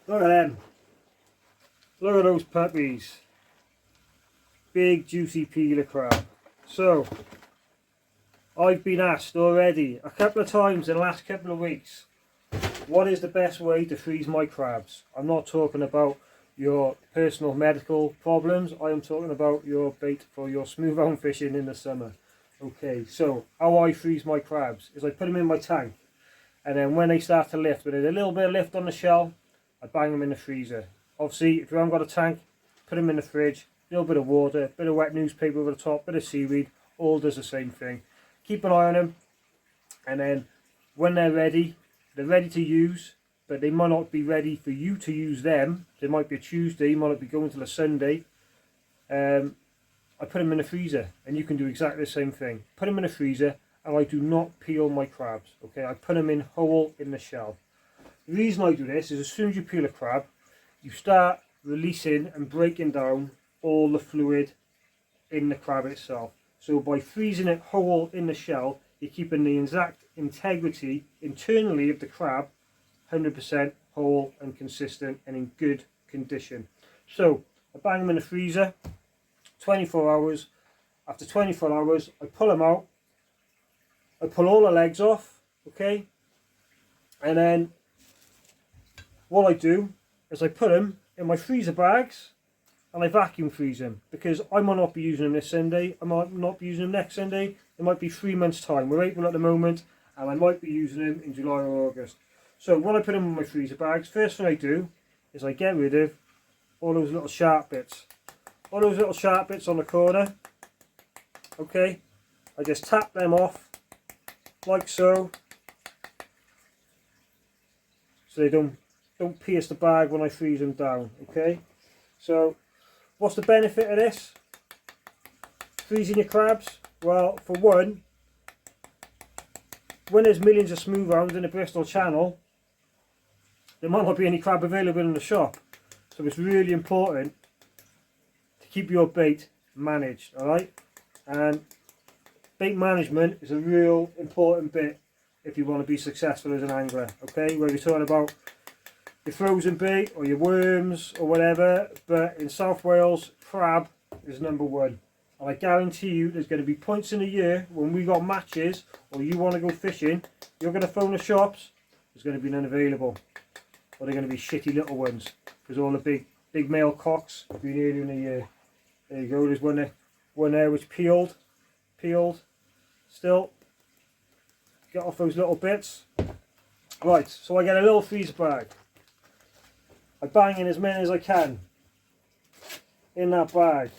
Look at them. Look at those puppies. Big juicy peeler crab. So, I've been asked already a couple of times in the last couple of weeks, what is the best way to freeze my crabs? I'm not talking about your personal medical problems. I am talking about your bait for your smoothhound fishing in the summer. Okay, so how I freeze my crabs is I put them in my tank, and then when they start to lift, with a little bit of lift on the shell, I bang them in the freezer. Obviously, if you haven't got a tank, put them in the fridge, a little bit of water, bit of wet newspaper over the top, bit of seaweed, all does the same thing. Keep an eye on them, and then when they're ready to use, but they might not be ready for you to use them. They might be a Tuesday, might not be going till a Sunday. I put them in the freezer, and you can do exactly the same thing. Put them in the freezer, and I do not peel my crabs. Okay, I put them in whole in the shell. The reason I do this is as soon as you peel a crab, you start releasing and breaking down all the fluid in the crab itself. So by freezing it whole in the shell, you're keeping the exact integrity internally of the crab 100% whole and consistent and in good condition. So I bang them in the freezer 24 hours. After 24 hours, I pull them out. I pull all the legs off, okay? And then what I do is I put them in my freezer bags and I vacuum freeze them, because I might not be using them this Sunday, I might not be using them next Sunday, it might be 3 months time. We're April at the moment, and I might be using them in July or August. So when I put them in my freezer bags, first thing I do is I get rid of all those little sharp bits. All those little sharp bits on the corner, okay? I just tap them off, like so. So they don't pierce the bag when I freeze them down, okay? So what's the benefit of this? Freezing your crabs? Well, for one, when there's millions of smoothhounds in the Bristol Channel, there might not be any crab available in the shop. So it's really important to keep your bait managed, alright? And bait management is a real important bit if you want to be successful as an angler, okay? Whether you're talking about your frozen bait or your worms or whatever, but in South Wales, crab is number one. And I guarantee you there's going to be points in the year when we got matches or you want to go fishing, you're going to phone the shops, there's going to be none available. Or they're going to be shitty little ones, because all the big male cocks have been earlier in the year. There you go, there's one there which peeled, still. Get off those little bits. Right, so I get a little freezer bag. I bang in as many as I can in that bag.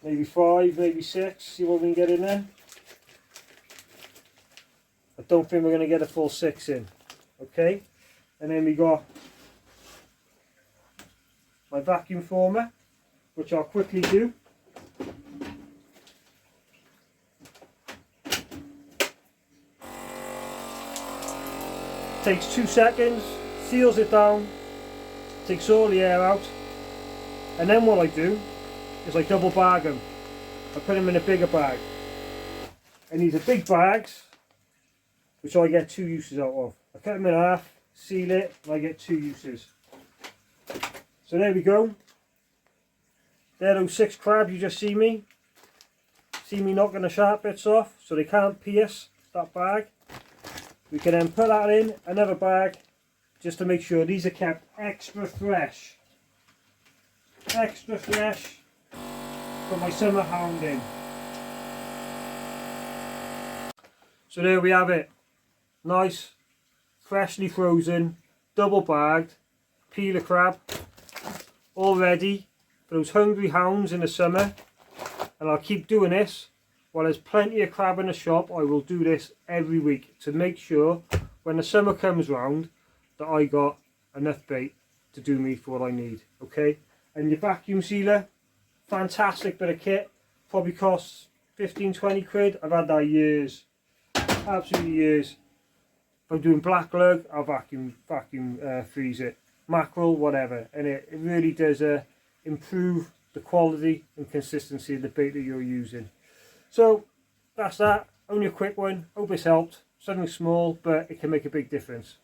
Maybe 5, maybe 6, see what we can get in there. I don't think we're going to get a full 6 in, okay? And then we got my vacuum former, which I'll quickly do. Takes 2 seconds, seals it down, takes all the air out, and then what I do is I double bag them. I put them in a bigger bag, and these are big bags which I get 2 uses out of. I cut them in half, seal it, and I get 2 uses. So there we go. There are those 6 crabs you just see me knocking the sharp bits off so they can't pierce that bag. We can then put that in another bag just to make sure these are kept extra fresh. Extra fresh for my summer hounding. So there we have it. Nice, freshly frozen, double bagged peeler crab. All ready for those hungry hounds in the summer. And I'll keep doing this. While there's plenty of crab in the shop, I will do this every week to make sure when the summer comes round that I got enough bait to do me for what I need, okay? And your vacuum sealer, fantastic bit of kit, probably costs 15-20 quid. I've had that years, absolutely years. If I'm doing black lug, I'll vacuum freeze it, mackerel, whatever, and it really does improve the quality and consistency of the bait that you're using. So that's that, only a quick one. Hope it's helped. Something small, but it can make a big difference.